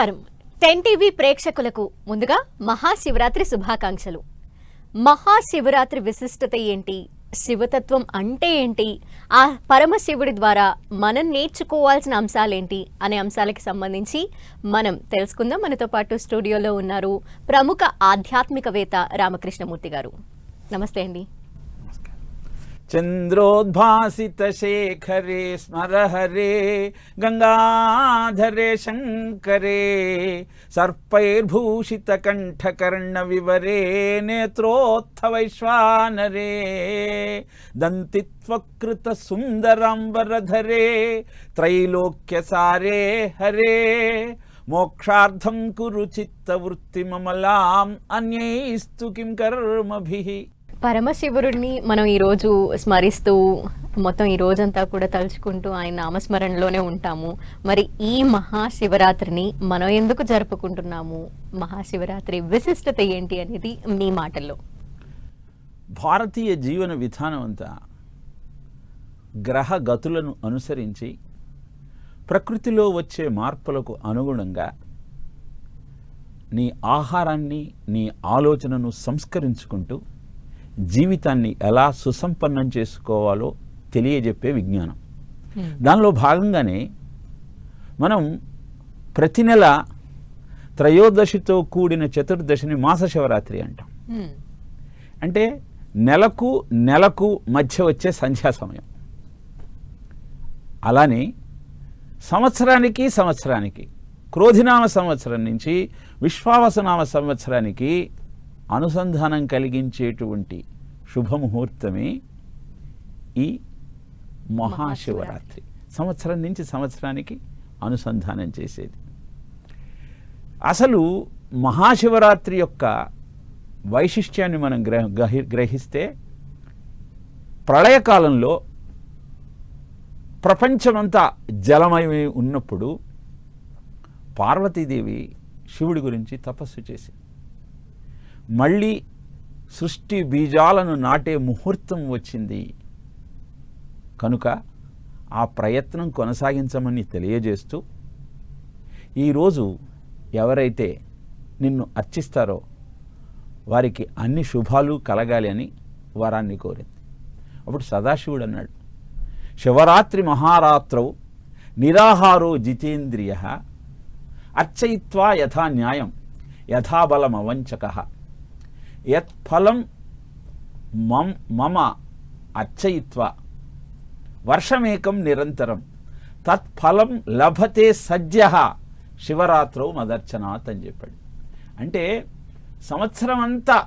నమస్కారం. 10 టీవీ ప్రేక్షకులకు ముందుగా మహాశివరాత్రి శుభాకాంక్షలు. మహాశివరాత్రి విశిష్టత ఏంటి, శివతత్వం అంటే ఏంటి, ఆ పరమశివుడి ద్వారా మనం నేర్చుకోవాల్సిన అంశాలేంటి అనే అంశాలకి సంబంధించి మనం తెలుసుకుందాం. మనతో పాటు స్టూడియోలో ఉన్నారు ప్రముఖ ఆధ్యాత్మికవేత్త రామకృష్ణమూర్తి గారు. నమస్తే అండి. చంద్రోద్భాసిత శేఖరే స్మరహరే గంగాధరే శంకరే సర్పైర్భూషిత కంఠకర్ణ వివరే నేత్రోత్థవైశ్వానరే దంతిత్వకృత సుందరాంబరధరే త్రైలోక్యసారే హరే మోక్షార్థం కురు చిత్తవృత్తి మమలాం అన్యైస్తు కిం కర్మభిః. పరమశివుడిని మనం ఈరోజు స్మరిస్తూ మొత్తం ఈ రోజంతా కూడా తలుచుకుంటూ ఆయన నామస్మరణలోనే ఉంటాము. మరి ఈ మహాశివరాత్రిని మనం ఎందుకు జరుపుకుంటున్నాము, మహాశివరాత్రి విశిష్టత ఏంటి అనేది మీ మాటల్లో. భారతీయ జీవన విధానం అంతా గ్రహ గతులను అనుసరించి ప్రకృతిలో వచ్చే మార్పులకు అనుగుణంగా నీ ఆహారాన్ని, నీ ఆలోచనను సంస్కరించుకుంటూ జీవితాన్ని ఎలా సుసంపన్నం చేసుకోవాలో తెలియజెప్పే విజ్ఞానం. దానిలో భాగంగానే మనం ప్రతి నెల త్రయోదశితో కూడిన చతుర్దశిని మాస శివరాత్రి అంటాం. అంటే నెలకు మధ్య వచ్చే సంధ్యా సమయం. అలానే సంవత్సరానికి క్రోధినామ సంవత్సరం నుంచి విశ్వావసనామ సంవత్సరానికి అనుసంధానం కలిగించేటువంటి శుభముహూర్తమే ఈ మహాశివరాత్రి. సంవత్సరం నుంచి సంవత్సరానికి అనుసంధానం చేసేది. అసలు మహాశివరాత్రి యొక్క వైశిష్ట్యాన్ని మనం గ్రహిస్తే ప్రళయకాలంలో ప్రపంచమంతా జలమయమై ఉన్నప్పుడు పార్వతీదేవి శివుడి గురించి తపస్సు చేసింది. మళ్ళీ సృష్టి బీజాలను నాటే ముహూర్తం వచ్చింది కనుక ఆ ప్రయత్నం కొనసాగించమని తెలియజేస్తూ ఈరోజు ఎవరైతే నిన్ను అర్చిస్తారో వారికి అన్ని శుభాలు కలగాలి అని వరాన్ని కోరింది. అప్పుడు సదాశివుడు అన్నాడు, శివరాత్రి మహారాత్రౌ నిరాహారో జితేంద్రియ అర్చయిత్వా యథా న్యాయం యథాబలమవంచకః యత్ఫలం మమ అర్చయిత్వా వర్షమేకం నిరంతరం తత్ఫలం లభతే సద్యః శివరాత్రౌ మదర్చనాత్ అని చెప్పాడు. అంటే సంవత్సరం అంతా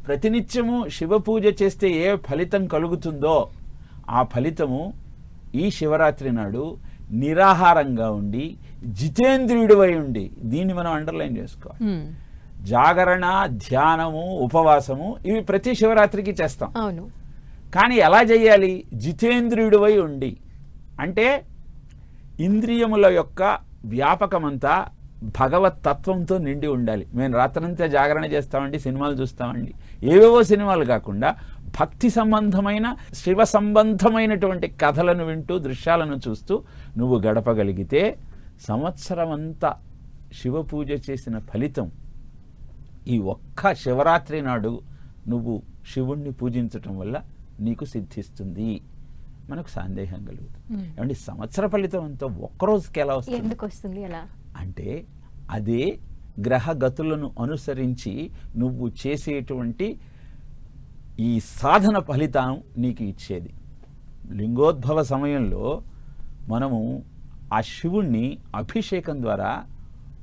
ప్రతినిత్యము శివ పూజ చేస్తే ఏ ఫలితం కలుగుతుందో ఆ ఫలితము ఈ శివరాత్రి నాడు నిరాహారంగా ఉండి జితేంద్రియుడివై ఉండి, దీన్ని మనం అండర్లైన్ చేసుకోవాలి. జాగరణ, ధ్యానము, ఉపవాసము ఇవి ప్రతి శివరాత్రికి చేస్తాం. అవును. కానీ ఎలా చేయాలి? జితేంద్రియుడివై ఉండి, అంటే ఇంద్రియముల యొక్క వ్యాపకమంతా భగవత్ తత్వంతో నిండి ఉండాలి. మేము రాత్రంతా జాగరణ చేస్తామండి, సినిమాలు చూస్తామండి, ఏవేవో సినిమాలు కాకుండా భక్తి సంబంధమైన, శివ సంబంధమైనటువంటి కథలను వింటూ, దృశ్యాలను చూస్తూ నువ్వు గడపగలిగితే సంవత్సరం అంతా శివ పూజ చేసిన ఫలితం ఈ ఒక్క శివరాత్రి నాడు నువ్వు శివుణ్ణి పూజించటం వల్ల నీకు సిద్ధిస్తుంది. మనకు సందేహం కలుగుతుంది, ఏమంటే సంవత్సర ఫలితం అంతా ఒక్కరోజుకి ఎలా వస్తుంది, ఎందుకు వస్తుంది అలా అంటే అదే గ్రహ గతులను అనుసరించి నువ్వు చేసేటువంటి ఈ సాధన ఫలితం నీకు ఇచ్చేది. లింగోద్భవ సమయంలో మనము ఆ శివుణ్ణి అభిషేకం ద్వారా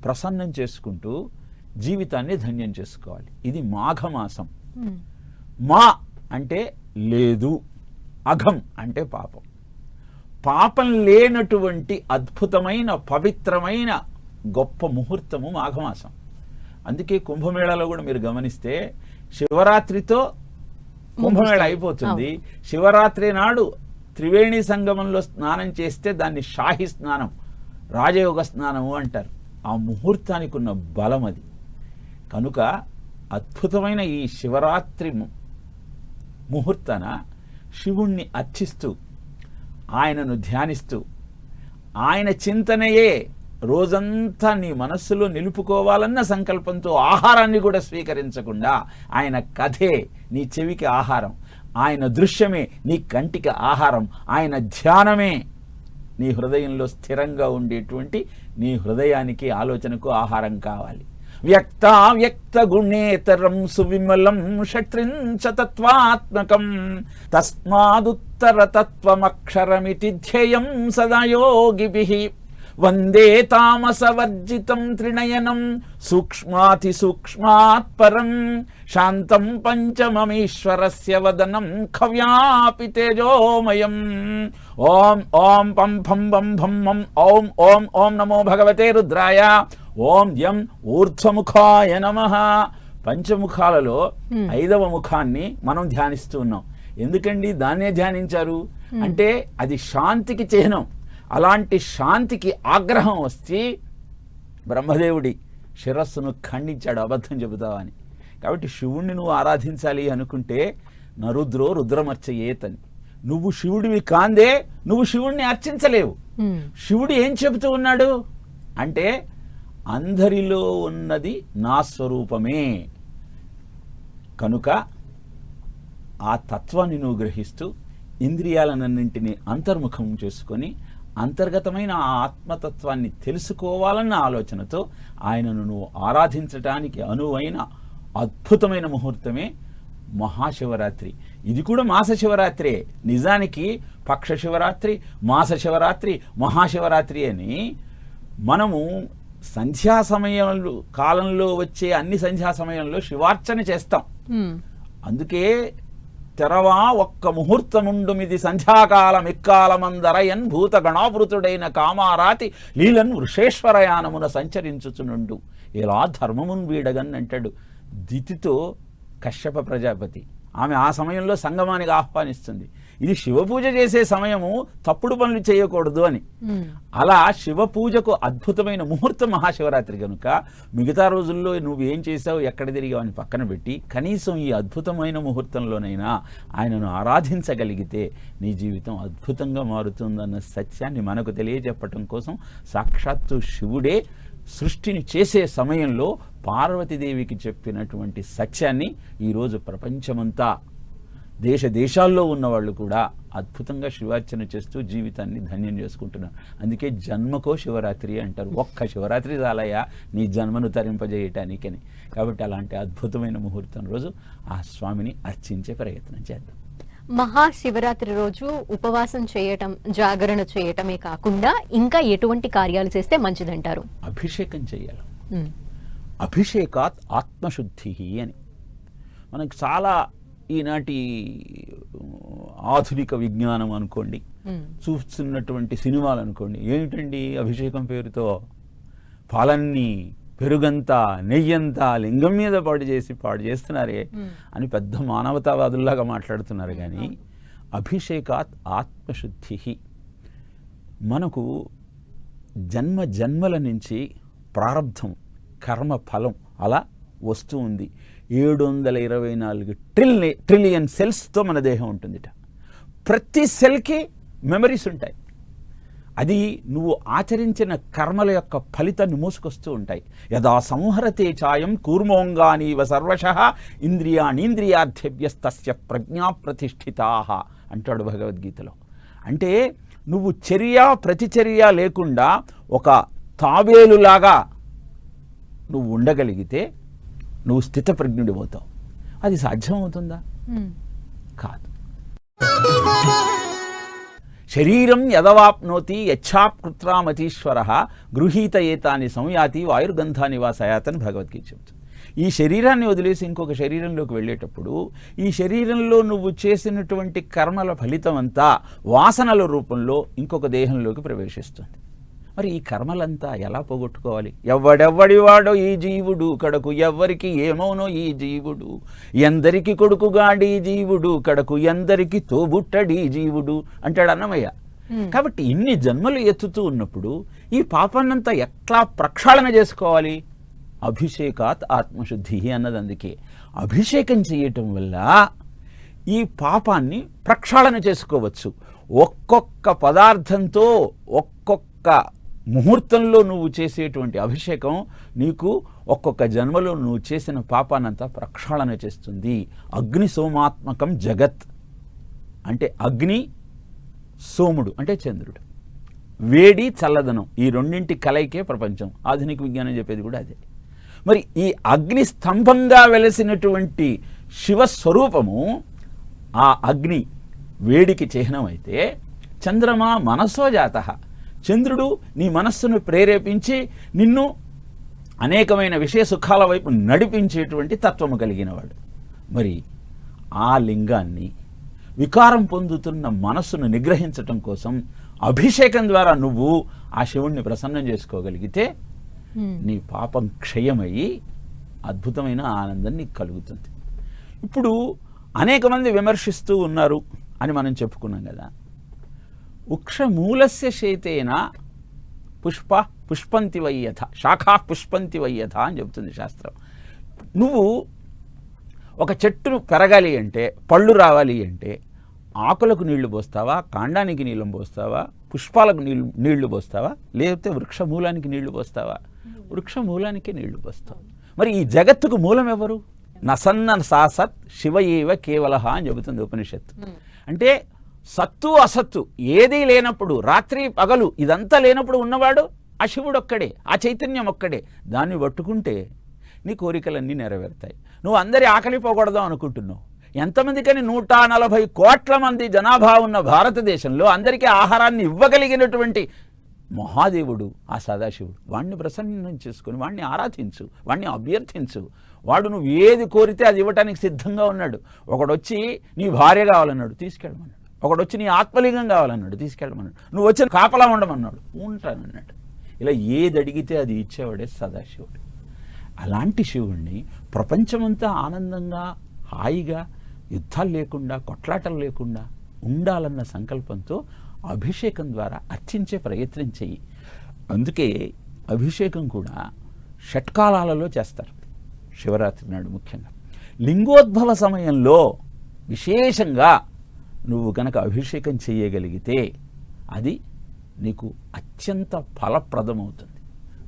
ప్రసన్నం చేసుకుంటూ జీవితాన్ని ధన్యం చేసుకోవాలి. ఇది మాఘమాసం. మా అంటే లేదు, అఘం అంటే పాపం. పాపం లేనటువంటి అద్భుతమైన, పవిత్రమైన గొప్ప ముహూర్తము మాఘమాసం. అందుకే కుంభమేళాలో కూడా మీరు గమనిస్తే శివరాత్రితో కుంభమేళ అయిపోతుంది. శివరాత్రి నాడు త్రివేణి సంగమంలో స్నానం చేస్తే దాన్ని షాహి స్నానం, రాజయోగ స్నానము అంటారు. ఆ ముహూర్తానికి ఉన్న బలం అది. కనుక అద్భుతమైన ఈ శివరాత్రి ముహూర్తాన శివుణ్ణి అర్చిస్తూ, ఆయనను ధ్యానిస్తూ, ఆయన చింతనయే రోజంతా నీ మనస్సులో నిలుపుకోవాలన్న సంకల్పంతో ఆహారాన్ని కూడా స్వీకరించకుండా ఆయన కథే నీ చెవికి ఆహారం, ఆయన దృశ్యమే నీ కంటికి ఆహారం, ఆయన ధ్యానమే నీ హృదయంలో స్థిరంగా ఉండేటువంటి నీ హృదయానికి ఆలోచనకు ఆహారం కావాలి. వ్యక్త గుణేతరం సువిమలం షట్రించ తత్వాత్మకం తస్మాదుత్తర తత్వమక్షరమితి ధ్యేయం సదా యోగిభిః వందే తామసవర్జితం త్రినయనం సూక్ష్మాతి సూక్ష్మాత్ పరం శాంతం పంచమమీశ్వరస్య వదనం ఖవ్యాపి తేజోమయం. ఓం ఓం పం భం బం భం మం ఓం ఓం ఓం నమో భగవతే రుద్రాయ ఓం యం ఊర్ధ్వముఖాయ నమః. పంచముఖాలలో 5వ ముఖాన్ని మనం ధ్యానిస్తూ ఉన్నాం. ఎందుకండి దాన్నే ధ్యానించారు అంటే అది శాంతికి చిహ్నం. అలాంటి శాంతికి ఆగ్రహం వచ్చి బ్రహ్మదేవుడి శిరస్సును ఖండించాడు, అబద్ధం చెబుతావని. కాబట్టి శివుణ్ణి నువ్వు ఆరాధించాలి అనుకుంటే నరుద్రో రుద్రమర్చయేతని, నువ్వు శివుడివి కాందే నువ్వు శివుణ్ణి అర్చించలేవు. శివుడు ఏం చెబుతూ ఉన్నాడు అంటే అందరిలో ఉన్నది నా స్వరూపమే కనుక ఆ తత్వాన్ని నువ్వు గ్రహిస్తూ ఇంద్రియాలన్నింటినీ అంతర్ముఖం చేసుకొని అంతర్గతమైన ఆ ఆత్మతత్వాన్ని తెలుసుకోవాలన్న ఆలోచనతో ఆయనను నువ్వు ఆరాధించటానికి అనువైన అద్భుతమైన ముహూర్తమే మహాశివరాత్రి. ఇది కూడా మాస శివరాత్రే. నిజానికి పక్ష శివరాత్రి, మాస శివరాత్రి, మహాశివరాత్రి అని మనము సంధ్యా సమయంలో కాలంలో వచ్చే అన్ని సంధ్యా సమయంలో శివార్చన చేస్తాం. అందుకే తెరవా ఒక్క ముహూర్తముండుమిది సంధ్యాకాలం ఎక్కాలమందరయన్ భూత గణావృతుడైన కామారాతి లీలన్ వృషేశ్వరయానమున సంచరించుచునుండు ఇలా ధర్మమున్ వీడగన్ అంటాడు దితితో కశ్యప ప్రజాపతి. ఆమె ఆ సమయంలో సంగమానికి ఆహ్వానిస్తుంది. ఇది శివపూజ చేసే సమయము, తప్పుడు పనులు చేయకూడదు అని. అలా శివపూజకు అద్భుతమైన ముహూర్తం మహాశివరాత్రి కనుక మిగతా రోజుల్లో నువ్వు ఏం చేసావు, ఎక్కడ తిరిగావు అని పక్కన పెట్టి కనీసం ఈ అద్భుతమైన ముహూర్తంలోనైనా ఆయనను ఆరాధించగలిగితే నీ జీవితం అద్భుతంగా మారుతుందన్న సత్యాన్ని మనకు తెలియజెప్పటం కోసం సాక్షాత్తు శివుడే సృష్టిని చేసే సమయంలో పార్వతీదేవికి చెప్పినటువంటి సత్యాన్ని ఈరోజు ప్రపంచమంతా దేశ దేశాల్లో ఉన్నవాళ్ళు కూడా అద్భుతంగా శివార్చన చేస్తూ జీవితాన్ని ధన్యం చేసుకుంటున్నారు. అందుకే జన్మకో శివరాత్రి అంటారు. ఒక్క శివరాత్రి చాలయ్యా నీ జన్మను తరింపజేయటానికని. కాబట్టి అలాంటి అద్భుతమైన ముహూర్తం రోజు ఆ స్వామిని అర్చించే ప్రయత్నం చేద్దాం. మహాశివరాత్రి రోజు ఉపవాసం చేయటం, జాగరణ చేయటమే కాకుండా ఇంకా ఎటువంటి కార్యాలు చేస్తే మంచిదంటారు? అభిషేకం చేయాలి. అభిషేకాత్ ఆత్మశుద్ధి అని మనకు చాలా ఈనాటి ఆధునిక విజ్ఞానం అనుకోండి, చూస్తున్నటువంటి సినిమాలు అనుకోండి, ఏమిటండి అభిషేకం పేరుతో పాలన్నీ పెరుగంతా నెయ్యంతా లింగం మీద పాడు చేస్తున్నారే అని పెద్ద మానవతావాదుల్లాగా మాట్లాడుతున్నారు. కానీ అభిషేకాత్ ఆత్మశుద్ధి మనకు జన్మ జన్మల నుంచి ప్రారంధం కర్మ ఫలం అలా వస్తూ ఉంది. 724 ట్రిలియన్ సెల్స్తో మన దేహం ఉంటుందిట. ప్రతి సెల్కి మెమరీస్ ఉంటాయి. అది నువ్వు ఆచరించిన కర్మల యొక్క ఫలితాన్ని మోసుకొస్తూ ఉంటాయి. యదా సంహరతే ఛాయం కూర్మోంగానీవ సర్వశః ఇంద్రియాణీంద్రియార్థ్యస్తస్య ప్రజ్ఞా ప్రతిష్ఠితాః అంటాడు భగవద్గీతలో. అంటే నువ్వు చర్య ప్రతిచర్య లేకుండా ఒక తాబేలులాగా నువ్వు ఉండగలిగితే నువ్వు స్థితప్రజ్ఞుడిపోతావు. అది సాధ్యమవుతుందా? కాదు. శరీరం యదవాప్నోతి యచ్ఛాప్కృత్రామతీశ్వరః గృహీత ఏతాని సంయాతి వాయుర్గంధాని వా సయాతని భగవద్గీత చెబుతుంది. ఈ శరీరాన్ని వదిలేసి ఇంకొక శరీరంలోకి వెళ్ళేటప్పుడు ఈ శరీరంలో నువ్వు చేసినటువంటి కర్మల ఫలితం అంతా వాసనల రూపంలో ఇంకొక దేహంలోకి ప్రవేశిస్తుంది. మరి ఈ కర్మలంతా ఎలా పోగొట్టుకోవాలి? ఎవడెవ్వడివాడో ఈ జీవుడు కడకు ఎవ్వరికి ఏమోనో ఈ జీవుడు, ఎందరికి కొడుకుగాడి జీవుడు కడకు ఎందరికి తోబుట్టడి జీవుడు అంటాడు అన్నమయ్య. కాబట్టి ఇన్ని జన్మలు ఎత్తుతూ ఉన్నప్పుడు ఈ పాపాన్నంతా ఎట్లా ప్రక్షాళన చేసుకోవాలి? అభిషేకాత్ ఆత్మశుద్ధి అన్నది. అందుకే అభిషేకం చేయటం వల్ల ఈ పాపాన్ని ప్రక్షాళన చేసుకోవచ్చు. ఒక్కొక్క పదార్థంతో ఒక్కొక్క ముహూర్తంలో నువ్వు చేసేటువంటి అభిషేకం నీకు ఒక్కొక్క జన్మలో నువ్వు చేసిన పాపానంతా ప్రక్షాళన చేస్తుంది. అగ్ని సోమాత్మకం జగత్ అంటే అగ్ని, సోముడు అంటే చంద్రుడు, వేడి చల్లదనం, ఈ రెండింటి కలయికే ప్రపంచం. ఆధునిక విజ్ఞానం చెప్పేది కూడా అదే. మరి ఈ అగ్ని స్తంభంగా వెలసినటువంటి శివస్వరూపము ఆ అగ్ని వేడికి చిహ్నమైతే, చంద్రమా మనసో జాతః, చంద్రుడు నీ మనస్సును ప్రేరేపించి నిన్ను అనేకమైన విషయ సుఖాల వైపు నడిపించేటువంటి తత్వము కలిగినవాడు. మరి ఆ లింగాన్ని వికారం పొందుతున్న మనస్సును నిగ్రహించటం కోసం అభిషేకం ద్వారా నువ్వు ఆ శివుణ్ణి ప్రసన్నం చేసుకోగలిగితే నీ పాపం క్షయమయ్యి అద్భుతమైన ఆనందం నీకు కలుగుతుంది. ఇప్పుడు అనేక మంది విమర్శిస్తూ ఉన్నారు అని మనం చెప్పుకున్నాం కదా. వృక్షమూలస్య శేతేన పుష్పంతి వయ్యథ, శాఖా పుష్పంతి వయ్యథ అని చెబుతుంది శాస్త్రం. నువ్వు ఒక చెట్టును పెరగాలి అంటే, పళ్ళు రావాలి అంటే ఆకులకు నీళ్లు పోస్తావా, కాండానికి నీళ్ళు పోస్తావా, పుష్పాలకు నీళ్లు పోస్తావా, లేకపోతే వృక్షమూలానికి నీళ్లు పోస్తావా? వృక్షమూలానికి నీళ్లు పోస్తావు. మరి ఈ జగత్తుకు మూలం ఎవరు? నసన్న సాసత్ శివ ఏవ కేవలహ అని చెబుతుంది ఉపనిషత్తు. అంటే సత్తు అసత్తు ఏదీ లేనప్పుడు, రాత్రి పగలు ఇదంతా లేనప్పుడు ఉన్నవాడు ఆ శివుడు ఒక్కడే, ఆ చైతన్యం ఒక్కడే. దాన్ని పట్టుకుంటే నీ కోరికలన్నీ నెరవేరుతాయి. నువ్వు అందరి ఆకలి పోకూడదాం అనుకుంటున్నావు. ఎంతమందికని 140 కోట్ల మంది జనాభా ఉన్న భారతదేశంలో అందరికీ ఆహారాన్ని ఇవ్వగలిగినటువంటి మహాదేవుడు ఆ సదాశివుడు. వాణ్ణి ప్రసన్నం చేసుకుని వాణ్ణి ఆరాధించు, వాణ్ణి అభ్యర్థించు. వాడు నువ్వు ఏది కోరితే అది ఇవ్వటానికి సిద్ధంగా ఉన్నాడు. ఒకడొచ్చి నీ భార్య కావాలన్నాడు, తీసుకెళ్ళమన్నాడు. ఒకడొచ్చి నీ ఆత్మలింగం కావాలన్నాడు, తీసుకెళ్ళమన్నాడు. నువ్వు వచ్చి కాపలా ఉండమన్నాడు, ఉంటానన్నాడు. ఇలా ఏది అడిగితే అది ఇచ్చేవాడే సదాశివుడు. అలాంటి శివుణ్ణి ప్రపంచమంతా ఆనందంగా, హాయిగా, యుద్ధాలు లేకుండా, కొట్లాటలు లేకుండా ఉండాలన్న సంకల్పంతో అభిషేకం ద్వారా అర్చించే ప్రయత్నం చెయ్యి. అందుకే అభిషేకం కూడా షట్కాలాలలో చేస్తారు. శివరాత్రి నాడు ముఖ్యంగా లింగోద్భవ సమయంలో విశేషంగా నువ్వు కనుక అభిషేకం చేయగలిగితే అది నీకు అత్యంత ఫలప్రదమవుతుంది.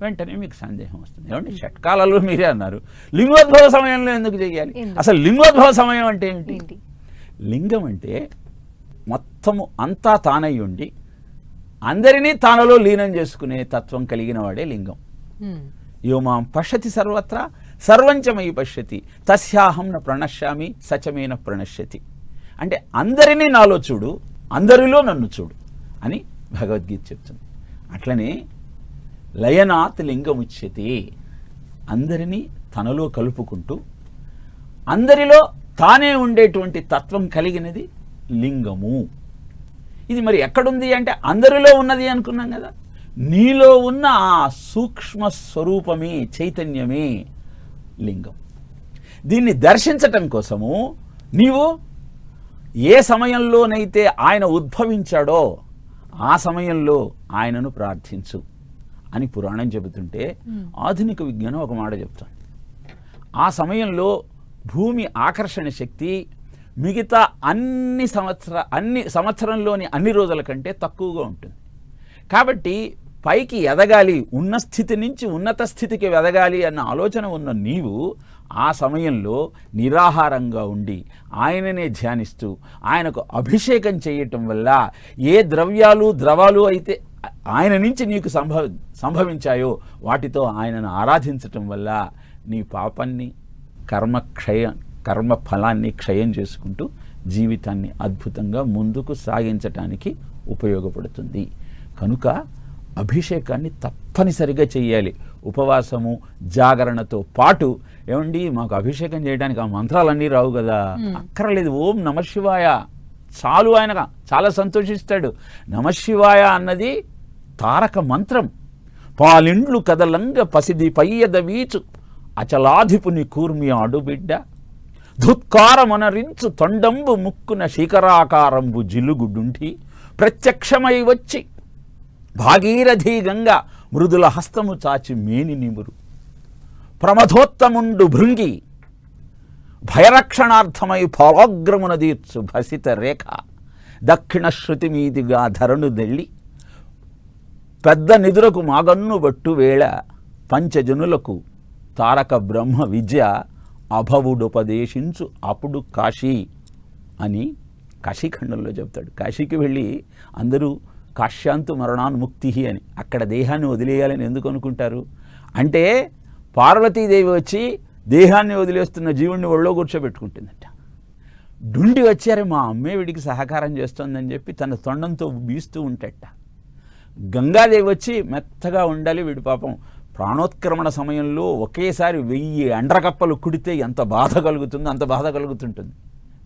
వెంటనే మీకు సందేహం వస్తుంది, ఏమంటే షట్కాలలో మీరే అన్నారు, లింగోద్భవ సమయంలో ఎందుకు చేయాలి? అసలు లింగోద్భవ సమయం అంటే ఏంటి? లింగం అంటే మొత్తము అంతా తానై ఉండి అందరినీ తానలో లీనం చేసుకునే తత్వం కలిగిన వాడే లింగం. యోమాం పశ్యతి సర్వత్రా సర్వంచమయి పశ్యతి తస్యాహం న ప్రణశ్యామి సచమేన ప్రణశ్యతి. అంటే అందరినీ నాలో చూడు, అందరిలో నన్ను చూడు అని భగవద్గీత చెప్తుంది. అట్లనే లయనాత్ లింగముచ్యతే, అందరినీ తనలో కలుపుకుంటూ అందరిలో తానే ఉండేటువంటి తత్వం కలిగినది లింగము. ఇది మరి ఎక్కడుంది అంటే అందరిలో ఉన్నది అనుకున్నాం కదా. నీలో ఉన్న ఆ సూక్ష్మ స్వరూపమే, చైతన్యమే లింగం. దీన్ని దర్శించటం కోసము నీవు ఏ సమయంలోనైతే ఆయన ఉద్భవించాడో ఆ సమయంలో ఆయనను ప్రార్థించు అని పురాణం చెబుతుంటే ఆధునిక విజ్ఞానం ఒక మాట చెప్తాను. ఆ సమయంలో భూమి ఆకర్షణ శక్తి మిగతా అన్ని సంవత్సరంలోని అన్ని రోజుల కంటే తక్కువగా ఉంటుంది. కాబట్టి పైకి ఎదగాలి, ఉన్న స్థితి నుంచి ఉన్నత స్థితికి ఎదగాలి అన్న ఆలోచన ఉన్న నీవు ఆ సమయంలో నిరాహారంగా ఉండి ఆయననే ధ్యానిస్తూ ఆయనకు అభిషేకం చేయటం వల్ల ఏ ద్రవాలు అయితే ఆయన నుంచి నీకు సంభవించాయో వాటితో ఆయనను ఆరాధించటం వల్ల నీ పాపాన్ని, కర్మ ఫలాన్ని క్షయం చేసుకుంటూ జీవితాన్ని అద్భుతంగా ముందుకు సాగించటానికి ఉపయోగపడుతుంది. కనుక అభిషేకాన్ని తప్పనిసరిగా చేయాలి. ఉపవాసము, జాగరణతో పాటు. ఏమండి మాకు అభిషేకం చేయడానికి ఆ మంత్రాలన్నీ రావు కదా, అక్కర్లేదు. ఓం నమశివాయ చాలు, ఆయన చాలా సంతోషిస్తాడు. నమశివాయ అన్నది తారక మంత్రం. పాలిండ్లు కదలంగ పసిది పయ్యద వీచు అచలాధిపుని కూర్మి ఆడుబిడ్డ ధుత్కారమనరించు తొండంబు ముక్కున శిఖరాకారంబు జిలుగుడుంటి ప్రత్యక్షమై వచ్చి భాగీరథీ గంగ మృదుల హస్తము చాచి మేని నిమురు ప్రమథోత్తముండు భృంగి భయరక్షణార్థమై ఫలాగ్రమున దీర్చు భసిత రేఖ దక్షిణ శృతి మీదిగా ధరణు దెళ్ళి పెద్ద నిధులకు మాగన్ను బట్టు వేళ పంచజనులకు తారక బ్రహ్మ విద్య అభవుడుపదేశించు అప్పుడు కాశీ అని కాశీఖండంలో చెప్తాడు. కాశీకి వెళ్ళి అందరూ కాశ్యాంతు మరణాన్ముక్తి అని, అక్కడ దేహాన్ని వదిలేయాలని ఎందుకు అనుకుంటారు అంటే పార్వతీదేవి వచ్చి దేహాన్ని వదిలేస్తున్న జీవుణ్ణి ఒళ్ళో కూర్చోబెట్టుకుంటుందట. డుండి వచ్చారే మా అమ్మే వీడికి సహకారం చేస్తోందని చెప్పి తన తొండంతో బీస్తూ ఉంటట. గంగాదేవి వచ్చి మెత్తగా ఉండాలి, వీడి పాపం ప్రాణోత్క్రమణ సమయంలో ఒకేసారి 1000 ఎండ్రకప్పలు కుడితే ఎంత బాధ కలుగుతుందో అంత బాధ కలుగుతుంటుంది.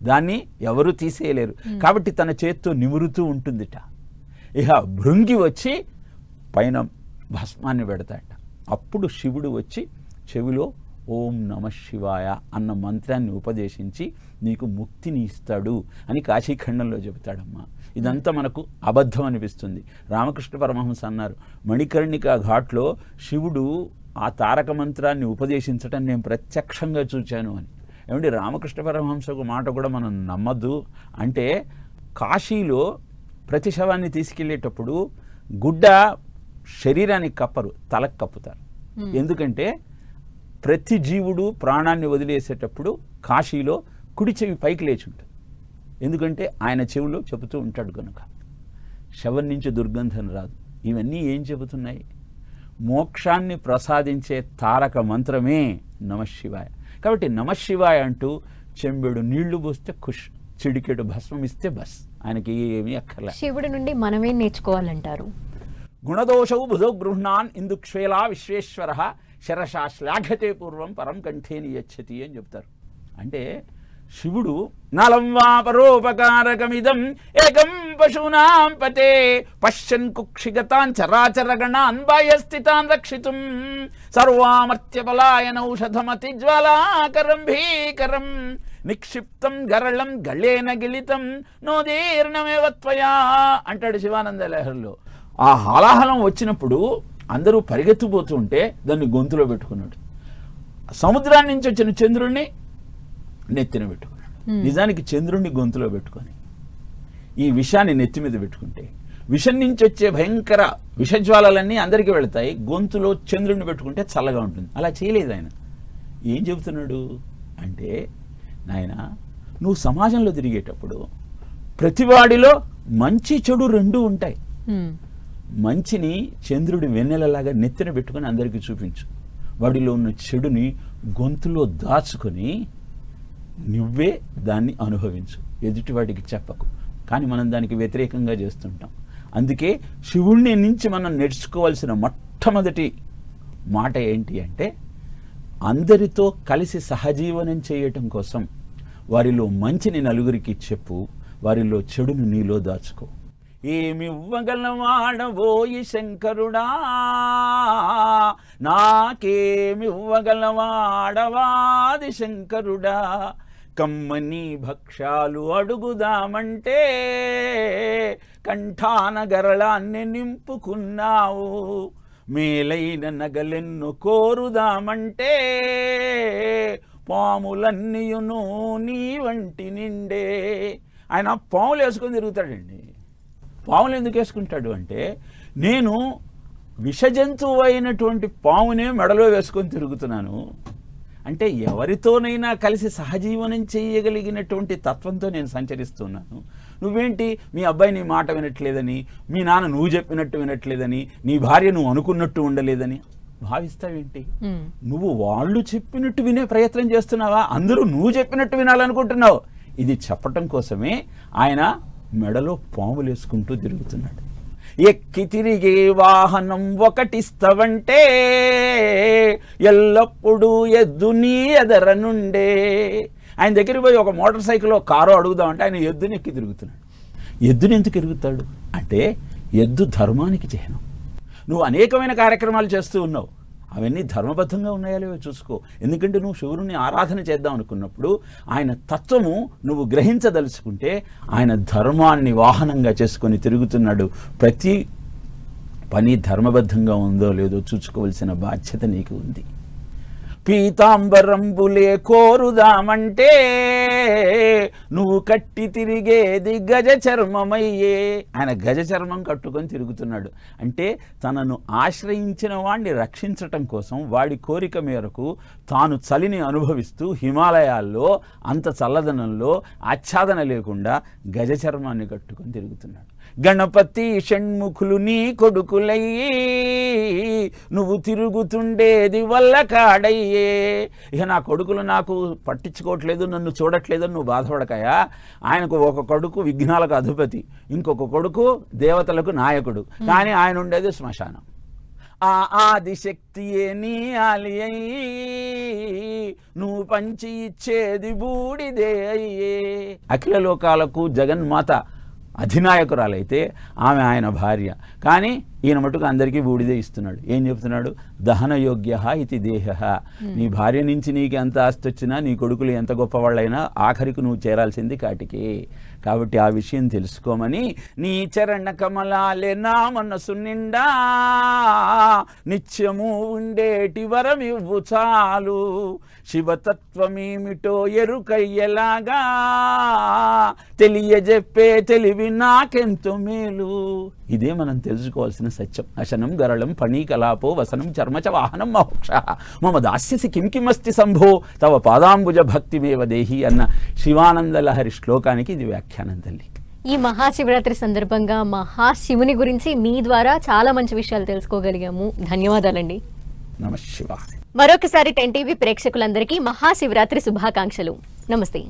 దాన్ని ఎవరూ తీసేయలేరు కాబట్టి తన చేత్తో నిమురుతూ ఉంటుందిట. ఇక భృంగి వచ్చి పైన భస్మాన్ని పెడతాట. అప్పుడు శివుడు వచ్చి చెవిలో ఓం నమ శివాయ అన్న మంత్రాన్ని ఉపదేశించి నీకు ముక్తిని ఇస్తాడు అని కాశీఖండంలో చెబుతాడమ్మా. ఇదంతా మనకు అబద్ధం అనిపిస్తుంది. రామకృష్ణ పరమహంస అన్నారు, మణికర్ణిక ఘాట్లో శివుడు ఆ తారక మంత్రాన్ని ఉపదేశించటం నేను ప్రత్యక్షంగా చూచాను అని. ఏమంటే రామకృష్ణ పరమహంస ఒక మాట కూడా మనం నమ్మద్దు. అంటే కాశీలో ప్రతి శవాన్ని తీసుకెళ్ళేటప్పుడు గుడ్డ శరీరానికి కప్పరు, తలకు కప్పుతారు. ఎందుకంటే ప్రతి జీవుడు ప్రాణాన్ని వదిలేసేటప్పుడు కాశీలో కుడి చెవి పైకి లేచి ఉంటుంది. ఎందుకంటే ఆయన చెవిలో చెబుతూ ఉంటాడు కనుక. శవం నుంచి దుర్గంధం రాదు. ఇవన్నీ ఏం చెబుతున్నాయి? మోక్షాన్ని ప్రసాదించే తారక మంత్రమే నమశివాయ. కాబట్టి నమశివాయ అంటూ చెంబెడు నీళ్లు పోస్తే ఖుష్, చిడికెడు భస్మం ఇస్తే బస్, ఆయనకి ఏమీ అక్కర్లే. శివుడి నుండి మనమే నేర్చుకోవాలంటారు. గుణదోషవు భుజో గృహ్ణాన్ ఇందుక్షేలా విశ్వేశ్వర శరషా శ్లాఘతే పూర్వం పరం కంఠేని యచ్చతి అని చెప్తారు. అంటే శివుడు నలం వా పరోపకారకమిదం ఏకం పశూనాం పతే పశ్యన్ కుక్షిగతాన్ చరాచరగణాన్ బాహ్యస్థితాన్ రక్షితుం సర్వామర్త్యపలాయనౌషధమతి జ్వాలాకరం భీకరం నిక్షిప్తం గరళం గళేన గిళితం నోదీర్ణమేవ త్వయా అంటాడు శివానంద లహరిలో. ఆ హాలాహలం వచ్చినప్పుడు అందరూ పరిగెత్తిపోతుంటే దాన్ని గొంతులో పెట్టుకున్నాడు. సముద్రాన్ని నుంచి వచ్చిన చంద్రుణ్ణి నెత్తిన పెట్టుకున్నాడు. నిజానికి చంద్రుణ్ణి గొంతులో పెట్టుకొని ఈ విషాన్ని నెత్తి మీద పెట్టుకుంటే విషం నుంచి వచ్చే భయంకర విషజ్వాలలన్నీ అందరికీ వెళతాయి. గొంతులో చంద్రుణ్ణి పెట్టుకుంటే చల్లగా ఉంటుంది. అలా చేయలేదు ఆయన. ఏం చెబుతున్నాడు అంటే, నాయన నువ్వు సమాజంలో తిరిగేటప్పుడు ప్రతివాడిలో మంచి చెడు రెండూ ఉంటాయి. మంచిని చంద్రుడి వెన్నెలలాగా నెత్తిన పెట్టుకొని అందరికీ చూపించు. వాడిలో ఉన్న చెడుని గొంతులో దాచుకొని నువ్వే దాన్ని అనుభవించు, ఎదుటివాడికి చెప్పకు. కానీ మనం దానికి వ్యతిరేకంగా చేస్తుంటాం. అందుకే శివుణ్ణి నుంచి మనం నేర్చుకోవాల్సిన మొట్టమొదటి మాట ఏంటి అంటే, అందరితో కలిసి సహజీవనం చేయటం కోసం వారిలో మంచిని నలుగురికి చెప్పు, వారిలో చెడును నీలో దాచుకో. ఏమివ్వగలవాడవోయి శంకరుడా, నాకేమివ్వగలవాడవాది శంకరుడా, కమ్మని భక్ష్యాలు అడుగుదామంటే కంఠాన గరళాన్ని నింపుకున్నావు, మేలైన నగలెన్ను కోరుదామంటే పాములన్నీయును నీ వంటి నిండే. ఆయన పాములు వేసుకొని తిరుగుతాడండి. పాములు ఎందుకు వేసుకుంటాడు అంటే, నేను విషజంతువు అయినటువంటి పామునే మెడలో వేసుకొని తిరుగుతున్నాను అంటే ఎవరితోనైనా కలిసి సహజీవనం చేయగలిగినటువంటి తత్వంతో నేను సంచరిస్తున్నాను. నువ్వేంటి మీ అబ్బాయి నీ మాట వినట్లేదని, మీ నాన్న నువ్వు చెప్పినట్టు వినట్లేదని, నీ భార్య నువ్వు అనుకున్నట్టు ఉండలేదని భావిస్తావేంటి? నువ్వు వాళ్ళు చెప్పినట్టు వినే ప్రయత్నం చేస్తున్నావా? అందరూ నువ్వు చెప్పినట్టు వినాలనుకుంటున్నావు. ఇది చెప్పటం కోసమే ఆయన మెడలో పాములు వేసుకుంటూ తిరుగుతున్నాడు. ఎక్కి తిరిగే వాహనం ఒకటిస్తవంటే ఎల్లప్పుడూ ఎద్దు నీ ఎదర నుండే. ఆయన దగ్గరికి పోయి ఒక మోటార్ సైకిల్ కారు అడుగుదామంటే ఆయన ఎద్దుని ఎక్కి తిరుగుతున్నాడు. ఎద్దుని ఎందుకు తిరుగుతాడు అంటే, ఎద్దు ధర్మానికి చిహ్నం. నువ్వు అనేకమైన కార్యక్రమాలు చేస్తూ ఉన్నావు, అవన్నీ ధర్మబద్ధంగా ఉన్నాయో లేవో చూసుకో. ఎందుకంటే నువ్వు శివుడిని ఆరాధన చేద్దాం అనుకున్నప్పుడు ఆయన తత్వము నువ్వు గ్రహించదలుచుకుంటే ఆయన ధర్మాన్ని వాహనంగా చేసుకొని తిరుగుతున్నాడు. ప్రతి పని ధర్మబద్ధంగా ఉందో లేదో చూసుకోవలసిన బాధ్యత నీకు ఉంది. పీతాంబరంబులే కోరుదామంటే నువ్వు కట్టి తిరిగేది గజ చర్మమయ్యే. ఆయన గజ చర్మం కట్టుకొని తిరుగుతున్నాడు అంటే తనను ఆశ్రయించిన వాడిని రక్షించటం కోసం వాడి కోరిక మేరకు తాను చలిని అనుభవిస్తూ హిమాలయాల్లో అంత చల్లదనంలో ఆచ్ఛాదన లేకుండా గజ చర్మాన్ని కట్టుకొని తిరుగుతున్నాడు. గణపతి షణ్ముఖులు నీ కొడుకులయ్యి నువ్వు తిరుగుతుండేది వల్ల కాడయ్యే. ఇక నా కొడుకులు నాకు పట్టించుకోవట్లేదు, నన్ను చూడట్లేదు, నువ్వు బాధపడకాయా. ఆయనకు ఒక కొడుకు విఘ్నాలకు అధిపతి, ఇంకొక కొడుకు దేవతలకు నాయకుడు, కానీ ఆయన ఉండేది శ్మశానం. ఆ ఆదిశక్తియే నీ ఆలి అయ్యి నువ్వు పంచి ఇచ్చేది బూడిదే అయ్యే. అఖిల లోకాలకు జగన్మాత అధినాయకురాలైతే ఆమె ఆయన భార్య, కానీ ఈయన మటుకు అందరికీ బూడిదే ఇస్తున్నాడు. ఏం చెప్తున్నాడు? దహనయోగ్య ఇది దేహ. నీ భార్య నుంచి నీకు ఎంత ఆస్తి వచ్చినా, నీ కొడుకులు ఎంత గొప్పవాళ్ళైనా ఆఖరికి నువ్వు చేరాల్సింది కాటికి. కాబట్టి ఆ విషయం తెలుసుకోమని నీ చరణ కమలాలే నా మనసు నిండా నిత్యము ఉండేటి వరమివ్వు చాలు. శివతత్వమేమిటో ఎరుకయ్యలాగా తెలియజెప్పే తెలివి నాకెంతో మేలు. ఇదే మనం తెలుసుకోవాల్సిన సత్యం. అశనం గరళం ఫణీకలాపో వసనం చర్మచ వాహనం మోక్ష మమ దాస్యసి కిం కిమస్తి సంభో తవ పాదాంబుజ భక్తిమేవ దేహి అన్న శివానంద లహరి శ్లోకానికి ఇది వ్యాఖ్యానం తల్లి. ఈ మహాశివరాత్రి సందర్భంగా మహాశివుని గురించి మీ ద్వారా చాలా మంచి విషయాలు తెలుసుకోగలిగాము. ధన్యవాదాలండి. నమః శివాయ. మరొకసారి 10 టీవీ ప్రేక్షకులందరికీ మహాశివరాత్రి శుభాకాంక్షలు. నమస్తే.